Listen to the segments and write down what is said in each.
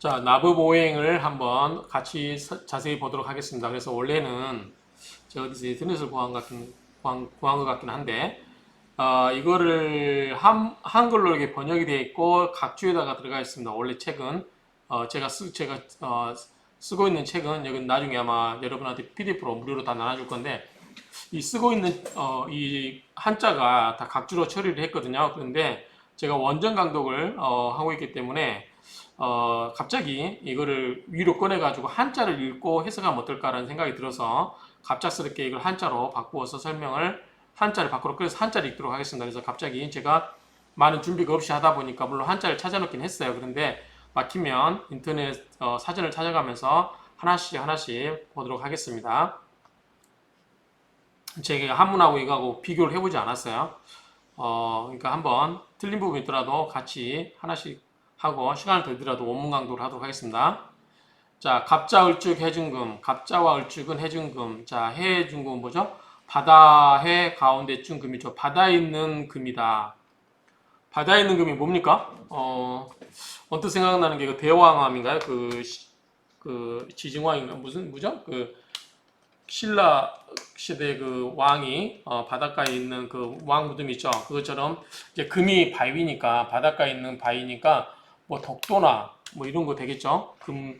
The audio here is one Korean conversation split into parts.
자, 나부 보행을 한번 같이 자세히 보도록 하겠습니다. 그래서 원래는 제가 어디서 인터넷을 구한 것 같긴 한데, 이거를 한글로 이렇게 번역이 되어 있고 각주에다가 들어가 있습니다. 원래 책은 제가 쓰고 있는 책은 여기 나중에 아마 여러분한테 PDF로 무료로 다 나눠줄 건데, 이 쓰고 있는 이 한자가 다 각주로 처리를 했거든요. 그런데 제가 원전 강독을 하고 있기 때문에 갑자기 이거를 위로 꺼내가지고 한자를 읽고 해석하면 어떨까라는 생각이 들어서 갑작스럽게 이걸 한자로 바꾸어서 한자를 밖으로 꺼내서 한자를 읽도록 하겠습니다. 그래서 갑자기 제가 많은 준비가 없이 하다 보니까 물론 한자를 찾아놓긴 했어요. 그런데 막히면 인터넷 사전을 찾아가면서 하나씩 하나씩 보도록 하겠습니다. 제가 한문하고 이거하고 비교를 해보지 않았어요. 그러니까 한번 틀린 부분이 있더라도 같이 하나씩 하고 시간을 더 들더라도 원문 강도를 하도록 하겠습니다. 자, 갑자, 을죽, 해중금. 갑자와 을죽은 해중금. 자, 해중금은 뭐죠? 바다해 가운데쯤 금이죠. 바다에 있는 금이다. 바다에 있는 금이 뭡니까? 언뜻 생각나는 게 그 대왕암인가요? 그 지증왕인가? 뭐죠? 그 신라 시대 그 왕이 바닷가에 있는 그 왕 무덤 있죠. 그것처럼 이제 금이 바위니까 바닷가에 있는 바위니까 뭐 독도나 뭐 이런 거 되겠죠. 큰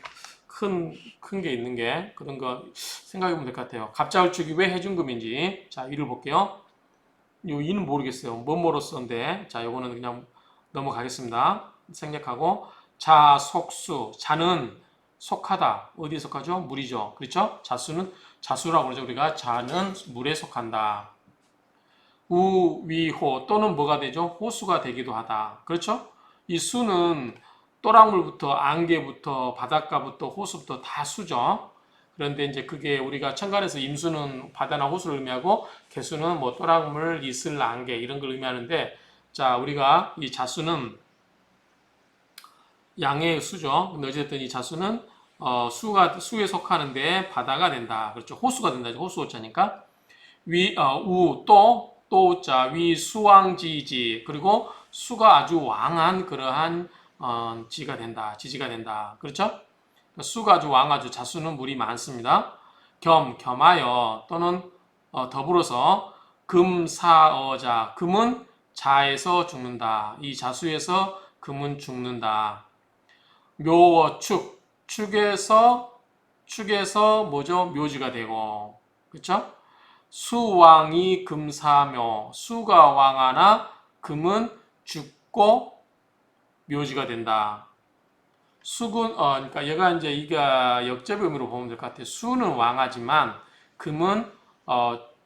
게 있는 게 그런 거 생각해 보면 될 것 같아요. 갑자을축이 왜 해중금인지 자 이를 볼게요. 요 이는 모르겠어요. 뭐뭐로서인데 자 요거는 그냥 넘어가겠습니다. 생략하고 자 속수 자는 속하다 어디에 속하죠? 물이죠. 그렇죠? 자수라고 그러죠. 우리가 자는 물에 속한다. 우, 위, 호 또는 뭐가 되죠? 호수가 되기도 하다. 그렇죠? 이 수는 또랑물부터 안개부터 바닷가부터 호수부터 다 수죠. 그런데 이제 그게 우리가 천간에서 임수는 바다나 호수를 의미하고 개수는 뭐 또랑물, 이슬, 안개 이런 걸 의미하는데 자 우리가 이 자수는 양의 수죠. 근데 어쨌든 이 자수는 수에 속하는데 바다가 된다. 그렇죠. 호수가 된다. 호수 호자니까 또자 위 수왕지지 그리고 수가 아주 왕한 그러한 지가 된다. 지지가 된다. 그렇죠? 수가 아주 왕아주 자수는 물이 많습니다. 겸하여 또는 더불어서 금사어자 금은 자에서 죽는다. 이 자수에서 금은 죽는다. 묘어축 축에서 뭐죠? 묘지가 되고 그렇죠? 수왕이 금사묘 수가 왕하나 금은 죽고 묘지가 된다. 수군 그러니까 얘가 이제 이가 역접 의미로 보면 될 것 같아요. 수는 왕하지만 금은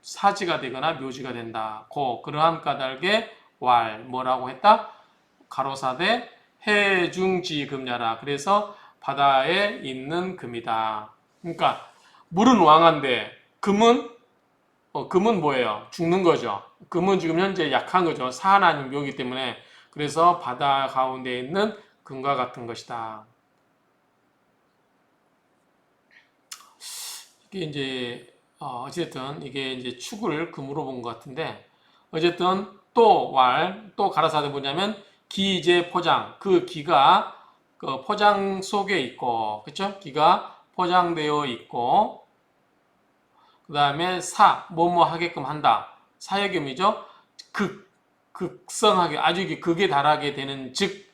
사지가 되거나 묘지가 된다. 그러한 까닭에 뭐라고 했다? 가로사대 해중지금야라. 그래서 바다에 있는 금이다. 그러니까 물은 왕한데 금은 뭐예요? 죽는 거죠. 금은 지금 현재 약한 거죠. 사한 아닌 묘이기 때문에 그래서 바다 가운데 있는 금과 같은 것이다. 이게 이제 어쨌든 이게 이제 축을 금으로 본 것 같은데 어쨌든 또 가라사대 뭐냐면 기재 포장 그 기가 그 포장 속에 있고 그쵸? 기가 포장되어 있고 그 다음에 뭐뭐 하게끔 한다 사역음이죠. 극성하게 아주 극에 달하게 되는 즉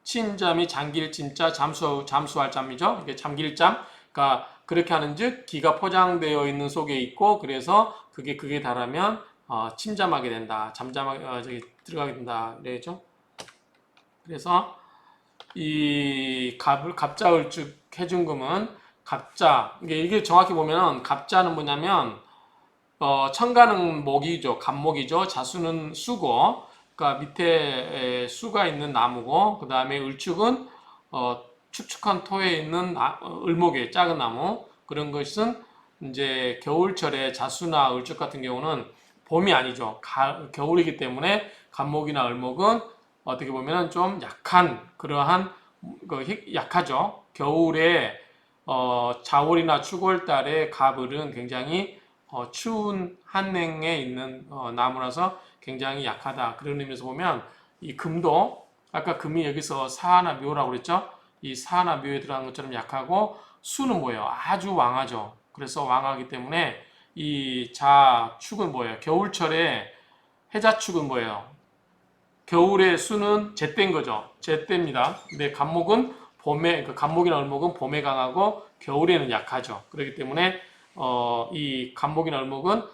침잠이 잠길 진짜 잠수할 잠이죠. 이게 잠길 잠. 그러니까 그렇게 하는즉 기가 포장되어 있는 속에 있고 그래서 그게 극에 달하면 침잠하게 된다. 잠잠하게 저기 들어가게 된다. 그래죠. 그래서 이 갑자을축 해중금은 갑자 이게 정확히 보면 갑자는 뭐냐면 천간은 목이죠. 갑목이죠. 자수는 수고 그러니까 밑에 수가 있는 나무고 그 다음에 을축은 축축한 토에 있는 을목이에요. 작은 나무 그런 것은 이제 겨울철에 자수나 을축 같은 경우는 봄이 아니죠. 겨울이기 때문에 갑목이나 을목은 어떻게 보면 좀 약한 그러한 약하죠. 겨울에 자월이나 추월 달에 갑을은 굉장히 추운 한냉에 있는 나무라서 굉장히 약하다. 그런 의미에서 보면 이 금도 아까 금이 여기서 사나 묘라고 그랬죠? 이 사나 묘에 들어간 것처럼 약하고 수는 뭐예요? 아주 왕하죠. 그래서 왕하기 때문에 이 자축은 뭐예요? 겨울철에 해자축은 뭐예요? 겨울의 수는 제때인 거죠. 제때입니다. 근데 간목은 봄에, 그 간목이나 을목은 봄에 강하고 겨울에는 약하죠. 그렇기 때문에 이 간목이나 을목은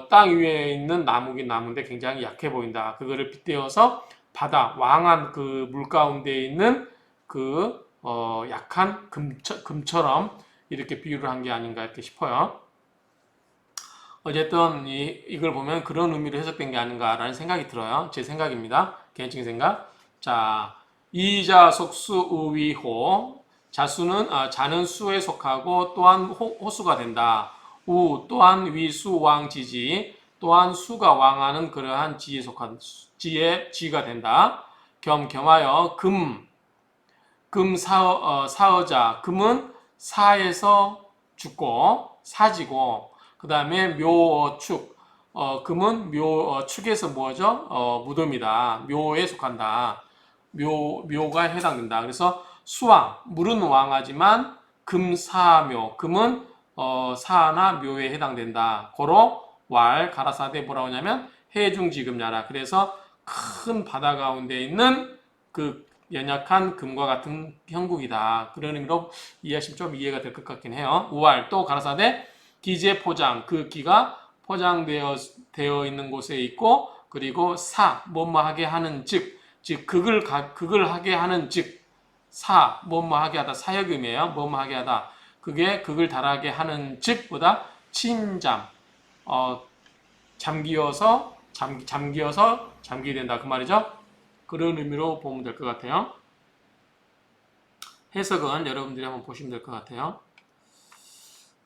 땅 위에 있는 나무긴 나무인데 굉장히 약해 보인다. 그거를 빗대어서 바다, 왕한 그 물 가운데 있는 그 약한 금처럼 이렇게 비유를 한 게 아닌가 이렇게 싶어요. 어쨌든 이걸 보면 그런 의미로 해석된 게 아닌가라는 생각이 들어요. 제 생각입니다. 개인적인 생각. 자, 이자 속수 우위호. 자수는 자는 수에 속하고 또한 호수가 된다. 우 또한 위수 왕지지. 또한 수가 왕하는 그러한 지에 속한 지의 지가 된다. 겸하여 사어자. 금은 사에서 죽고 사지고 그 다음에 묘축 금은 축에서 뭐죠? 무덤이다. 묘에 속한다. 묘가 해당된다. 그래서 수왕 물은 왕하지만 금사묘 금은 사나 묘에 해당된다. 고로 가라사대 뭐라고 하냐면 해중지금야라. 그래서 큰 바다 가운데 있는 그 연약한 금과 같은 형국이다. 그런 의미로 이해하시면 좀 이해가 될 것 같긴 해요. 우알 또 가라사대 기재 포장 그 기가 포장되어 있는 곳에 있고 그리고 뭐뭐 하게 하는 즉 극을 하게 하는 즉 뭐뭐 하게 하다 사역음이에요. 뭐뭐 하게 하다 그게 극을 달하게 하는 즉보다 침잠 잠기어서 잠기게 된다 그 말이죠. 그런 의미로 보면 될 것 같아요. 해석은 여러분들이 한번 보시면 될 것 같아요.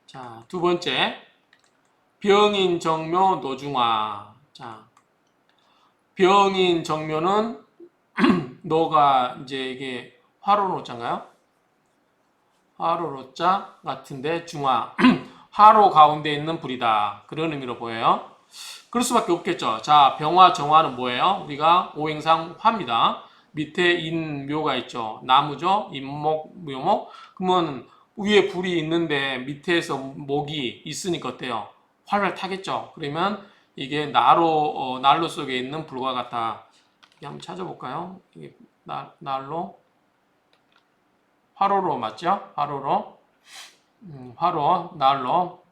자, 두 번째 병인 정묘 노중화. 자, 병인 정묘는 노가 이제 이게 화로 노자인가요? 화로 노자 같은데 중화 화로 가운데 있는 불이다. 그런 의미로 보여요. 그럴 수밖에 없겠죠. 자, 병화 정화는 뭐예요? 우리가 오행상 화입니다. 밑에 인묘가 있죠. 나무죠. 인목, 묘목. 그러면 위에 불이 있는데 밑에서 목이 있으니까 어때요? 화를 타겠죠. 그러면 이게 난로 속에 있는 불과 같다. 한번 찾아볼까요? 이게 난로 화로로 맞죠? 화로로 화로 난로.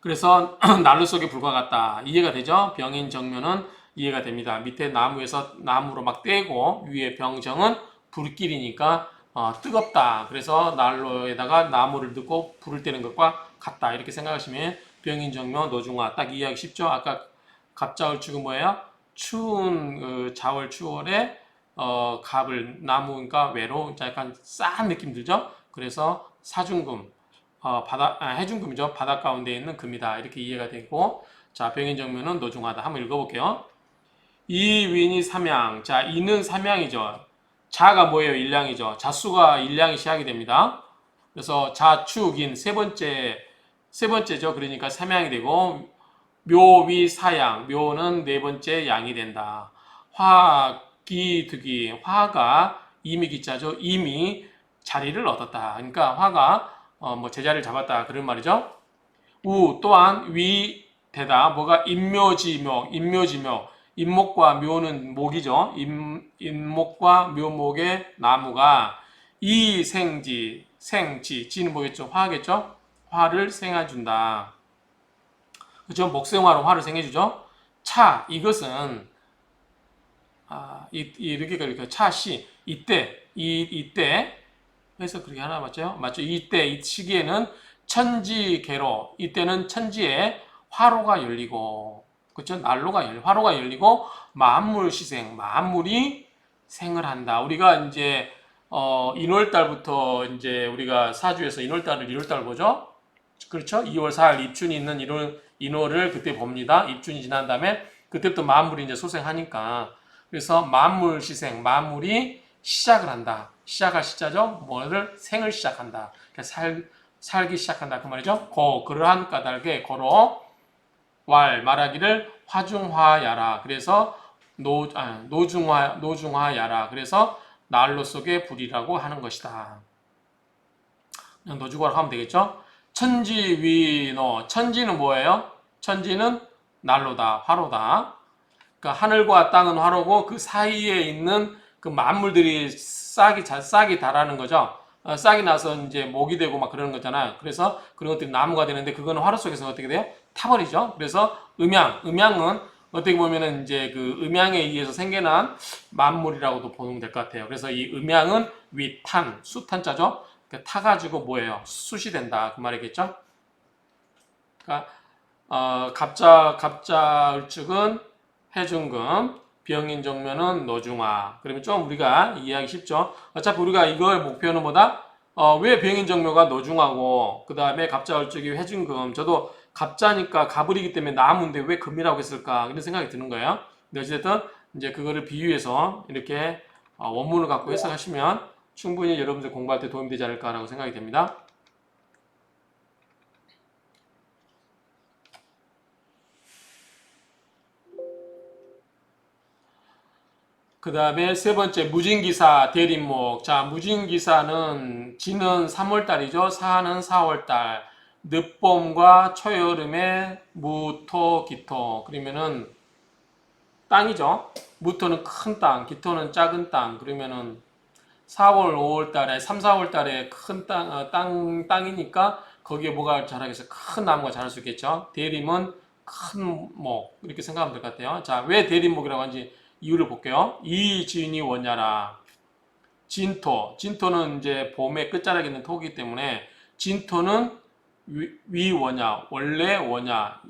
그래서 난로 속의 불과 같다. 이해가 되죠? 병인 정묘는 이해가 됩니다. 밑에 나무로 막 떼고 위에 병정은 불길이니까 뜨겁다. 그래서 난로에다가 나무를 넣고 불을 떼는 것과 같다. 이렇게 생각하시면 병인 정묘 노중화 딱 이해하기 쉽죠? 아까 갑자을축은 뭐예요? 추운 자월 추월에 갑을 나무니까 외로 약간 싼 느낌 들죠? 그래서 사중금 해중금이죠. 바닷 가운데 있는 금이다. 이렇게 이해가 되고 자 병인정묘는 노중하다. 한번 읽어볼게요. 이윈이 삼양. 자 이는 삼양이죠. 자가 뭐예요? 일량이죠. 자수가 일량이 시작이 됩니다. 그래서 자축인 세 번째죠. 그러니까 삼양이 되고 묘위 사양. 묘는 네 번째 양이 된다. 화기득이 화가 이미 기자죠. 이미 자리를 얻었다. 그러니까 화가 뭐 제자리를 잡았다 그런 말이죠. 우 또한 위되다. 뭐가 인묘지묘, 인목과 묘는 목이죠. 인목과 묘목의 나무가 생지, 지는 뭐겠죠? 화겠죠? 화를 생해준다. 그죠? 목생화로 화를 생해주죠. 이것은 이렇게 차시 이때 그래서 그렇게 하나 맞죠? 맞죠? 이 시기에는 천지계로 이때는 천지에 화로가 열리고 그렇죠? 화로가 열리고 만물이 생을 한다. 우리가 이제 인월달부터 이제 우리가 사주에서 인월달을 1월달 보죠? 그렇죠? 2월 4일 입춘이 있는 인월을 그때 봅니다. 입춘이 지난 다음에 그때부터 만물이 이제 소생하니까 그래서 만물이 시작을 한다. 시작할 시자죠. 뭐를 생을 시작한다. 살기 시작한다 그 말이죠. 그러한 까닭에 고로 말하기를 화중화야라. 그래서 노중하야라. 그래서 난로 속의 불이라고 하는 것이다. 그냥 노중화라고 하면 되겠죠? 천지위노. 천지는 뭐예요? 천지는 난로다, 화로다. 그러니까 하늘과 땅은 화로고 그 사이에 있는 그 만물들이 싹이 다라는 거죠. 싹이 나서 이제 목이 되고 막 그러는 거잖아요. 그래서 그런 것들이 나무가 되는데 그거는 화로 속에서 어떻게 돼요? 타버리죠. 그래서 음양은 어떻게 보면은 이제 그 음양에 의해서 생겨난 만물이라고도 보면 될 것 같아요. 그래서 이 음양은 위탄, 수탄자죠. 타가지고 뭐예요? 숯이 된다. 그 말이겠죠. 그러니까 갑자을축은 해중금, 병인정묘는 노중화. 그러면 좀 우리가 이해하기 쉽죠. 어차피 우리가 이걸 목표는 뭐다? 왜 병인정묘가 노중하고 그 다음에 갑자을축이 해중금. 저도 갑자니까 가불이기 때문에 나무인데 왜 금이라고 했을까? 이런 생각이 드는 거예요. 근데 어쨌든 이제 그거를 비유해서 이렇게 원문을 갖고 해석하시면 충분히 여러분들 공부할 때 도움이 되지 않을까라고 생각이 됩니다. 그 다음에 세 번째 무진기사 대림목. 자, 무진기사는 지는 3월달이죠. 사는 4월달. 늦봄과 초여름에 무토, 기토. 그러면은 땅이죠. 무토는 큰 땅, 기토는 작은 땅. 그러면은 4월, 5월 달에, 3, 4월 달에 큰 땅이니까 거기에 뭐가 자라겠어? 큰 나무가 자랄 수 있겠죠. 대림은 큰 목. 이렇게 생각하면 될 것 같아요. 자, 왜 대림목이라고 하는지 이유를 볼게요. 이진이 원야라. 진토는 이제 봄의 끝자락에 있는 토기이기 때문에 진토는 위원야, 원래 원야,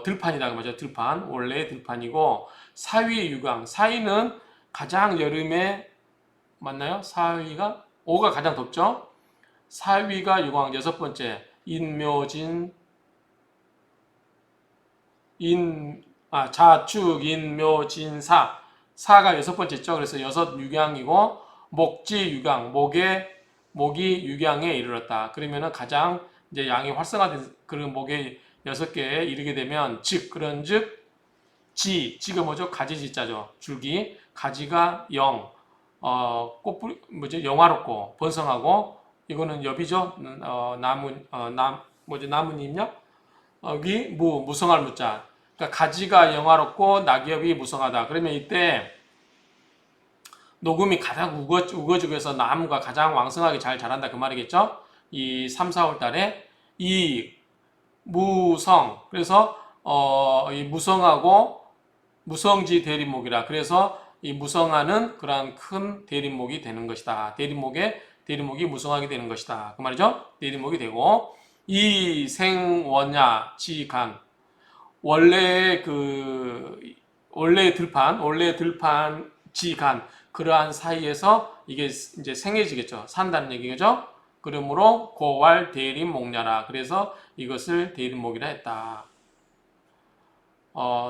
들판이다 그 말이죠. 들판, 원래 들판이고 사위 유강, 사위는 가장 여름에 맞나요? 사위가 5가 가장 덥죠. 사위가 유광 여섯 번째 인묘진 자축 인묘진사 사가 여섯 번째죠. 그래서 여섯 유광이고 목지 유광 목이 유광에 이르렀다. 그러면은 가장 이제 양이 활성화된 그런 목의 여섯 개에 이르게 되면 그런즉 지가 뭐죠? 가지지자죠. 줄기 가지가 꽃뿌리 뭐지? 영화롭고 번성하고 이거는 엽이죠. 나뭇잎요? 여기 무성할 무자. 그러니까 가지가 영화롭고 낙엽이 무성하다. 그러면 이때 녹음이 가장 우거지고 해서 나무가 가장 왕성하게 잘 자란다 그 말이겠죠. 이 3, 4월 달에 이 무성 그래서 이 무성하고 무성지 대림목이라 그래서 이 무성하는 그러한 큰 대림목이 되는 것이다. 대림목이 무성하게 되는 것이다. 그 말이죠. 대림목이 되고 이 생원야 지간 원래 들판 지간 그러한 사이에서 이게 이제 생해지겠죠. 산다는 얘기죠. 그러므로 고왈 대림목냐라. 그래서 이것을 대림목이라 했다.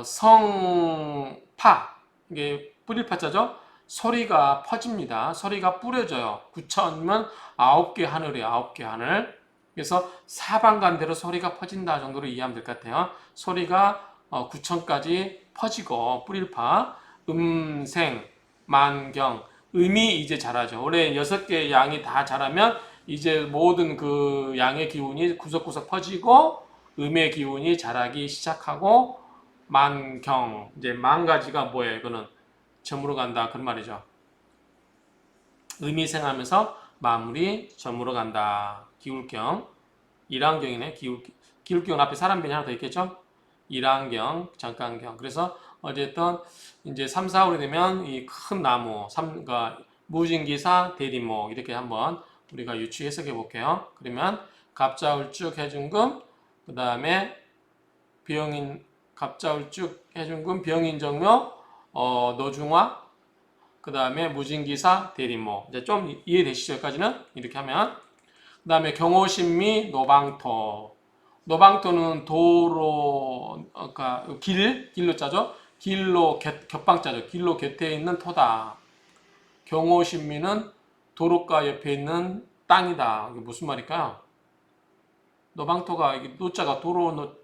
성파 이게 뿌릴 파자죠. 소리가 퍼집니다. 소리가 뿌려져요. 구천이면 9개 하늘이에요. 9개 하늘. 그래서 사방간대로 소리가 퍼진다 정도로 이해하면 될 것 같아요. 소리가 구천까지 퍼지고 뿌릴파 음생 만경 음이 이제 자라죠. 원래 6개의 양이 다 자라면 이제 모든 그 양의 기운이 구석구석 퍼지고 음의 기운이 자라기 시작하고 만경 이제 만가지가 뭐예요? 이거는 점으로 간다 그런 말이죠. 음이 생하면서 마무리 점으로 간다. 기울경 일환경이네. 기울경 앞에 사람변이 하나 더 있겠죠? 일환경 잠깐경. 그래서 어쨌든 이제 3, 4월이 되면 이 큰 나무 그러니까 무진기사 대림목 이렇게 한번 우리가 유추 해석해 볼게요. 그러면 갑자울쭉 해중금 그 다음에 갑자울쭉 해중금 병인정묘 노중화 그 다음에 무진기사 대림목 이제 좀 이해되시죠? 여기까지는 이렇게 하면 그 다음에 경호신미 노방토는 도로 그러니까 길로 짜죠. 길로 겹방짜죠. 길로 곁에 있는 토다. 경호신미는 도로가 옆에 있는 땅이다. 이게 무슨 말일까요? 노방토가 이게 노자가 도로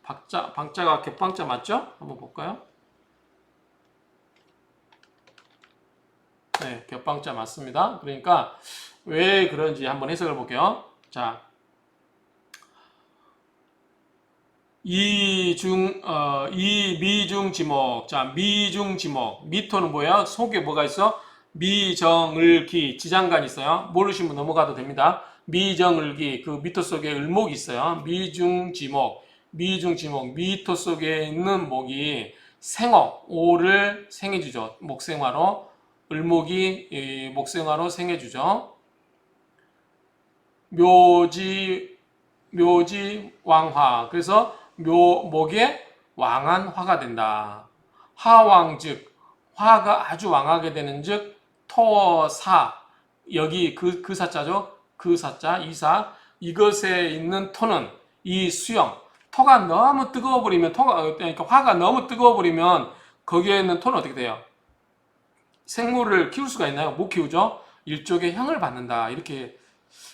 방자가 겹방자 맞죠? 한번 볼까요? 네, 겹방자 맞습니다. 그러니까 왜 그런지 한번 해석을 볼게요. 자, 미중지목. 자, 미중지목. 미토는 뭐야? 속에 뭐가 있어? 미정을기. 지장간이 있어요. 모르시면 넘어가도 됩니다. 미정을기. 그 미토 속에 을목이 있어요. 미중지목. 미중지목. 미토 속에 있는 목이 생억. 오를 생해주죠. 목생화로. 을목이 목생화로 생해주죠. 묘지 왕화. 그래서 목에 왕한 화가 된다. 화왕즉 화가 아주 왕하게 되는즉 토사 여기 그 사자죠. 그 사자 이사 이것에 있는 토는 이 수영 토가 너무 뜨거워 버리면 그러니까 화가 너무 뜨거워 버리면 거기에 있는 토는 어떻게 돼요? 생물을 키울 수가 있나요? 못 키우죠. 일종의 형을 받는다. 이렇게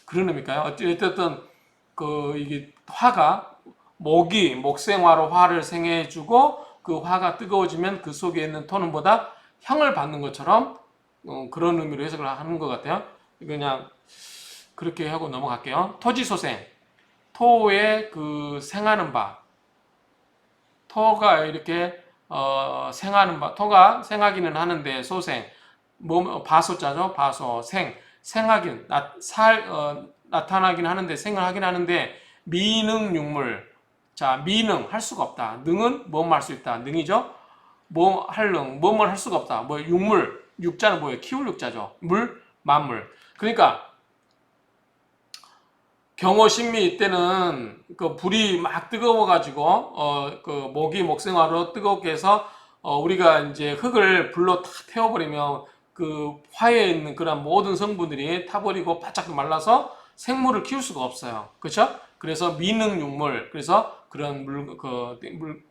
그런 의미일까요? 어쨌든 이게 화가 목생화로 화를 생해주고 그 화가 뜨거워지면 그 속에 있는 토는 보다 향을 받는 것처럼 그런 의미로 해석을 하는 것 같아요. 그냥 그렇게 하고 넘어갈게요. 토지소생, 토의 그 생하는 바, 토가 이렇게 생하는 바, 토가 생하기는 하는데 소생, 바소자죠, 바소, 생하긴 나타나긴 하는데 생을 하긴 하는데 미능육물. 자, 미능 할 수가 없다. 능은 뭐뭐 할 수 있다. 능이죠. 뭐 할 능, 뭐뭐 할 수가 없다. 뭐 육물, 육자는 뭐예요? 키울 육자죠. 물, 만물. 그러니까 경호신미 이때는 그 불이 막 뜨거워가지고 그 목생화로 뜨겁게 해서 우리가 이제 흙을 불로 다 태워버리면 그 화에 있는 그런 모든 성분들이 타버리고 바짝 말라서 생물을 키울 수가 없어요. 그렇죠? 그래서 미능육물, 그래서 그런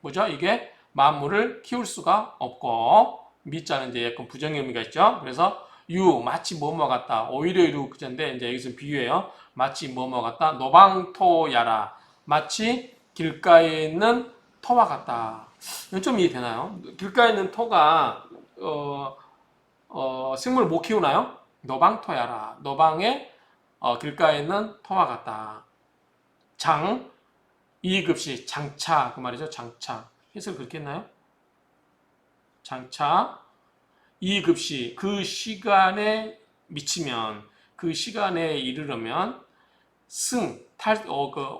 뭐죠? 이게 만물을 키울 수가 없고, 미자는 이제 약간 부정의 의미가 있죠. 그래서 마치 뭐뭐 같다. 오히려 이루 그자인데 이제 여기서 비유해요. 마치 뭐뭐 같다. 노방토야라. 마치 길가에 있는 토와 같다. 좀 이해되나요? 길가에 있는 토가 생물을 못 키우나요? 노방토야라. 노방에 길가에 있는 토와 같다. 장, 2급시, 장차, 그 말이죠. 장차. 해석을 그렇게 했나요? 장차, 2급시, 그 시간에 미치면, 그 시간에 이르려면,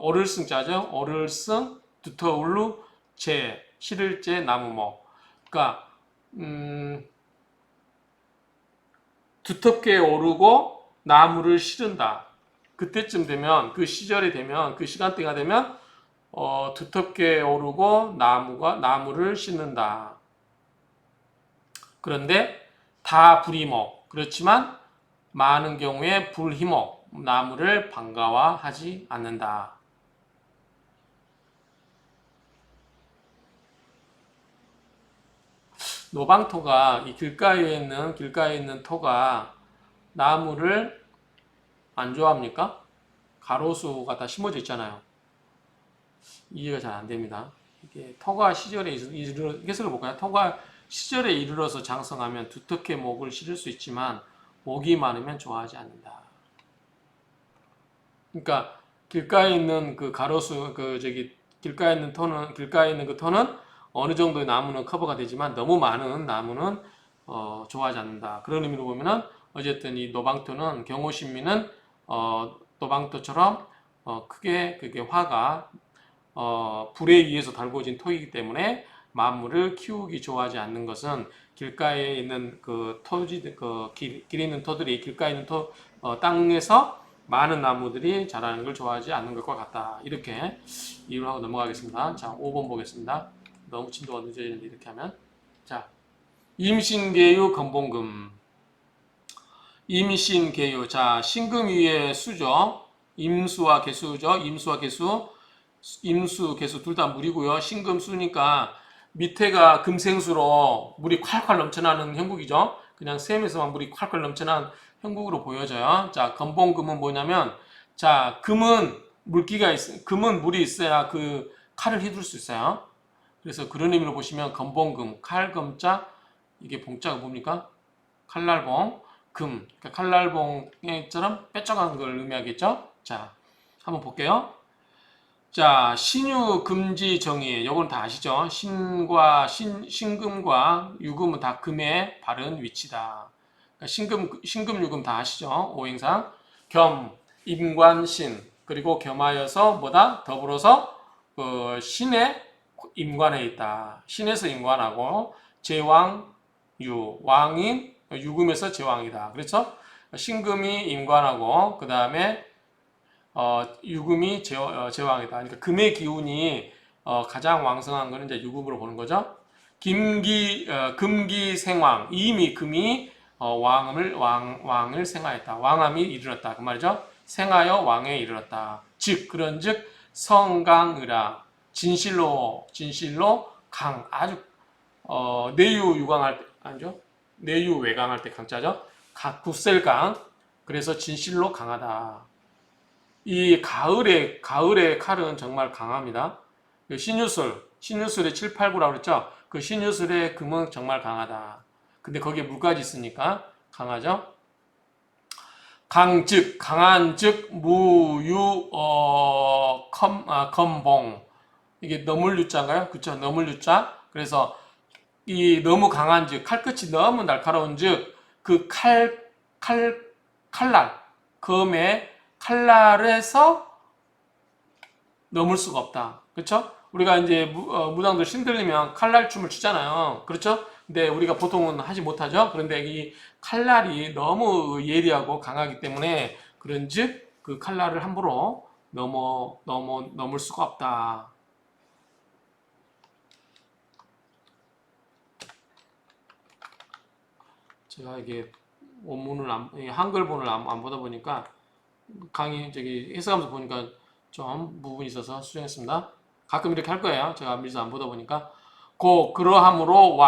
어를 승자죠. 어를 승, 두터울루, 실을 제, 나무목. 그러니까, 두텁게 오르고 나무를 실은다. 그때쯤 되면 그 시절이 되면 그 시간대가 되면 두텁게 오르고 나무를 심는다. 그런데 다 불이목 그렇지만 많은 경우에 불희목 나무를 반가워하지 않는다. 노방토가 이 길가에 있는 토가 나무를 안 좋아합니까? 가로수가 다 심어져 있잖아요. 이해가 잘 안 됩니다. 이게 토가 시절에 해석을 볼까요? 토가 시절에 이르러서 장성하면 두텁게 목을 실을 수 있지만 목이 많으면 좋아하지 않는다. 그러니까 길가에 있는 그 가로수 길가에 있는 그 토는 어느 정도의 나무는 커버가 되지만 너무 많은 나무는 좋아하지 않는다. 그런 의미로 보면은 어쨌든 이 노방토는 경호신미는 노방토처럼 크게 그게 화가 불에 의해서 달궈진 토이기 때문에 만물을 키우기 좋아하지 않는 것은 길가에 있는 그 토지 길에 있는 토들이 길가에 있는 땅에서 많은 나무들이 자라는 걸 좋아하지 않는 것과 같다. 이렇게 이유를 하고 넘어가겠습니다. 자, 5번 보겠습니다. 너무 진도가 늦어지는데 이렇게 하면 자, 임신계유 건봉금 임신계유 자, 신금 위에 수죠. 임수와 개수죠. 임수, 개수 둘 다 물이고요. 신금 수니까 밑에가 금생수로 물이 콸콸 넘쳐나는 형국이죠. 그냥 샘에서만 물이 콸콸 넘쳐나는 형국으로 보여져요. 자, 건봉금은 뭐냐면 자, 금은 물이 있어야 그 칼을 휘둘 수 있어요. 그래서 그런 의미로 보시면 건봉금, 칼금자 이게 봉자가 뭡니까? 칼날봉. 금, 그러니까 칼날봉처럼 뾰족한 걸 의미하겠죠? 자, 한번 볼게요. 자, 신유 금지 정의, 요건 다 아시죠? 신금과 유금은 다 금의 바른 위치다. 그러니까 신금, 유금 다 아시죠? 오행상. 겸, 임관신, 그리고 겸하여서 뭐다? 더불어서 신의 임관에 있다. 신에서 임관하고 제왕, 왕인 유금에서 제왕이다. 그렇죠? 신금이 임관하고 그 다음에 유금이 제왕이다. 그러니까 금의 기운이 가장 왕성한 거는 이제 유금으로 보는 거죠. 금기 생왕, 이미 금이 왕을 생하였다. 왕함이 이르렀다. 그 말이죠. 생하여 왕에 이르렀다. 즉 그런즉 성강의라 진실로 강 아주 내유 유강할 때 아니죠? 내유 외강할 때 강자죠. 굳셀강. 그래서 진실로 강하다. 이 가을의 칼은 정말 강합니다. 신유술의 7, 8, 9라고 그랬죠? 그 신유술의 금은 정말 강하다. 근데 거기에 물까지 있으니까 강하죠? 강한 즉, 무유, 검봉. 이게 너물 유자인가요? 그쵸? 너물 유자. 그래서 이 너무 강한 즉, 칼끝이 너무 날카로운 즉, 그 칼날, 검의 칼날에서 넘을 수가 없다. 그렇죠? 우리가 이제 무당들 신들리면 칼날춤을 추잖아요. 그렇죠? 근데 우리가 보통은 하지 못하죠. 그런데 이 칼날이 너무 예리하고 강하기 때문에 그런즉 그 칼날을 함부로 넘을 수가 없다. 제가 이게 원문을 한글본을 안 보다 보니까 강의 해석하면서 보니까 좀 부분이 있어서 수정했습니다. 가끔 이렇게 할 거예요. 제가 밀서 안 보다 보니까 그러함으로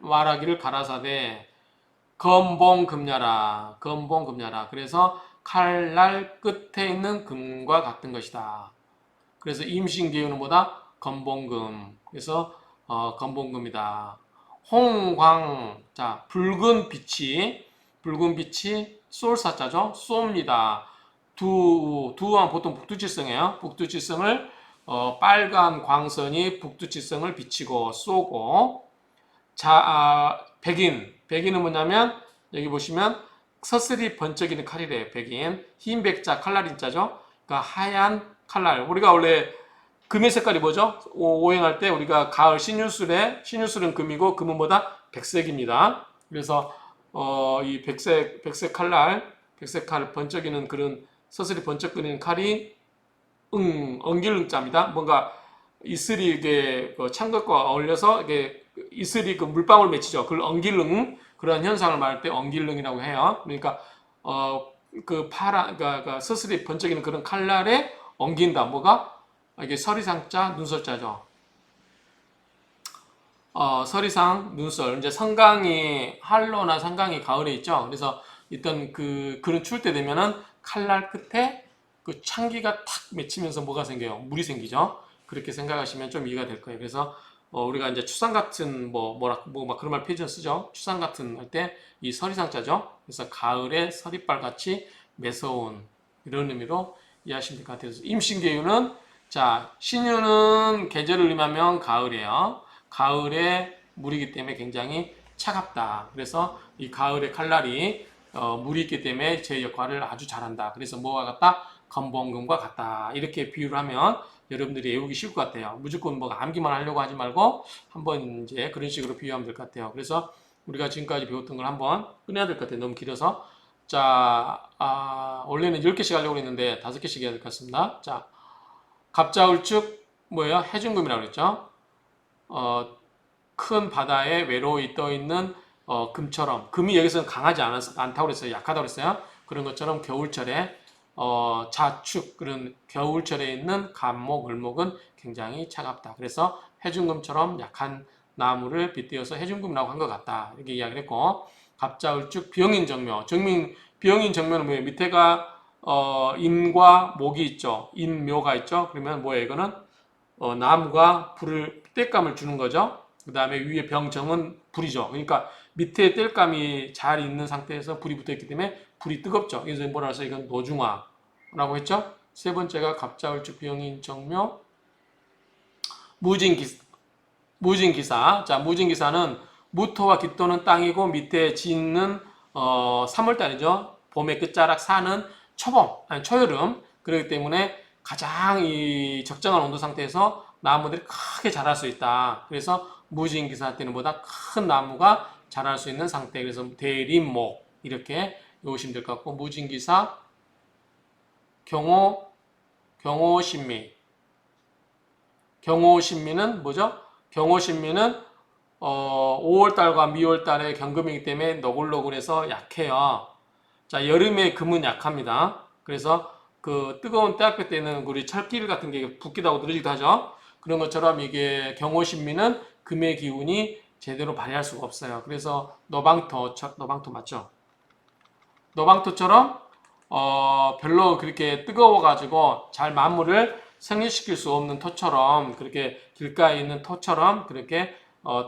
말하기를 가라사대 검봉금야라. 그래서 칼날 끝에 있는 금과 같은 것이다. 그래서 임신계유는 뭐다? 검봉금. 그래서 검봉금이다. 홍광, 자 붉은 빛이 쏠사자죠. 쏩니다. 두하면 보통 북두칠성이에요. 북두칠성을 빨간 광선이 북두칠성을 비치고 쏘고 백인은 뭐냐면 여기 보시면 서슬이 번쩍이는 칼이래요. 백인 흰 백자 칼날인자죠. 그러니까 하얀 칼날. 우리가 원래 금의 색깔이 뭐죠? 오행할 때 우리가 가을 신유술은 금이고 금은 뭐다? 백색입니다. 그래서 이 백색 칼 번쩍이는 그런 서슬이 번쩍거리는 칼이 엉길릉자입니다. 뭔가 이슬이 이게 창극과 어울려서 이게 이슬이 그 물방울 맺히죠. 그걸 엉길릉 그런 현상을 말할 때 엉길릉이라고 해요. 그러니까 그 그러니까 서슬이 번쩍이는 그런 칼날에 엉긴다. 뭐가 이게 서리상자 눈설자죠. 서리상 눈설 이제 성강이 한로나 성강이 가을에 있죠. 그래서 일단 그런 추울 때 되면은 칼날 끝에 그 창기가 탁 맺히면서 뭐가 생겨요? 물이 생기죠. 그렇게 생각하시면 좀 이해가 될 거예요. 그래서 우리가 이제 추상 같은 막 그런 말 표현 쓰죠. 추상 같은 할 때 이 서리상자죠. 그래서 가을에 서리빨 같이 매서운 이런 의미로 이해하시면 될 것 같아요. 임신계유는 자 신유는 계절을 의미하면 가을이에요. 가을에 물이기 때문에 굉장히 차갑다. 그래서 이 가을의 칼날이 물이 있기 때문에 제 역할을 아주 잘한다. 그래서 뭐와 같다? 검봉금과 같다. 이렇게 비유를 하면 여러분들이 외우기 쉬울 것 같아요. 무조건 뭐 암기만 하려고 하지 말고 한번 이제 그런 식으로 비유하면 될 것 같아요. 그래서 우리가 지금까지 배웠던 걸 한번 끝내야 될 것 같아요. 너무 길어서. 자, 원래는 10개씩 하려고 했는데 5개씩 해야 될 것 같습니다. 자, 갑자울축 뭐예요? 해중금이라고 그랬죠. 큰 바다에 외로이 떠 있는 금처럼 금이 여기서는 강하지 않다고 그랬어요. 약하다고 그랬어요. 그런 것처럼 겨울철에 자축 그런 겨울철에 있는 감목, 을목은 굉장히 차갑다. 그래서 해중금처럼 약한 나무를 빗대어서 해중금이라고 한 것 같다. 이렇게 이야기를 했고 갑자울축 병인정묘. 병인정묘는 뭐예요? 밑에가 인과 목이 있죠. 인묘가 있죠. 그러면 뭐예요? 이거는 나무가 불을 땔감을 주는 거죠. 그 다음에 위에 병정은 불이죠. 그러니까 밑에 땔감이 잘 있는 상태에서 불이 붙어 있기 때문에 불이 뜨겁죠. 그래서 뭐라 해서 이건 노중화라고 했죠. 세 번째가 갑자을축 병인 정묘 무진기사. 무진기사. 자, 무진기사는 무토와 기토는 땅이고 밑에 짓는 3월달이죠. 봄의 끝자락 사는 초봄, 아니 초여름. 그렇기 때문에 가장 이 적정한 온도 상태에서 나무들이 크게 자랄 수 있다. 그래서 무진기사 때는 보다 큰 나무가 자랄 수 있는 상태. 그래서 대림목 이렇게 외우시면 될 것 같고 무진기사, 경호신미. 경호신미는 뭐죠? 경호신미는 5월달과 미월달에 경금이기 때문에 너굴너굴해서 약해요. 자, 여름에 금은 약합니다. 그래서 그 뜨거운 때학교 때는 우리 철길 같은 게 붓기도 하고 늘어지기도 하죠. 그런 것처럼 이게 경호신미는 금의 기운이 제대로 발휘할 수가 없어요. 그래서 너방토 맞죠? 너방토처럼 별로 그렇게 뜨거워가지고 잘 만물을 생리시킬 수 없는 토처럼 그렇게 길가에 있는 토처럼 그렇게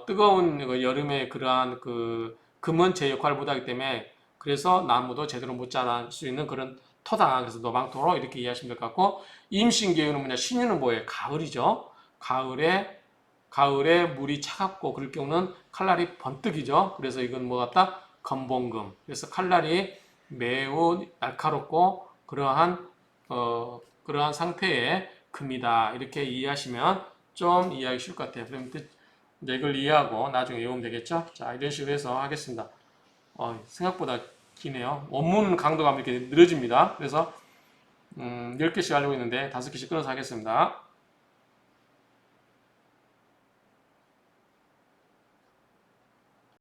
뜨거운 여름에 그러한 그 금은 제 역할을 못하기 때문에 그래서 나무도 제대로 못 자랄 수 있는 그런 토다. 그래서 노방토로 이렇게 이해하시면 될 것 같고 임신기후는 뭐냐? 신유는 뭐예요? 가을이죠. 가을에 물이 차갑고 그럴 경우는 칼날이 번뜩이죠. 그래서 이건 뭐 같다? 건봉금. 그래서 칼날이 매우 날카롭고 그러한 상태의 금이다. 이렇게 이해하시면 좀 이해하기 쉬울 것 같아요. 그럼 이제 이걸 이해하고 나중에 외우면 되겠죠? 자, 이런 식으로 해서 하겠습니다. 생각보다 기네요. 원문 강도가 이렇게 늘어집니다. 그래서 10개씩 하려고 했는데 5개씩 끊어서 하겠습니다.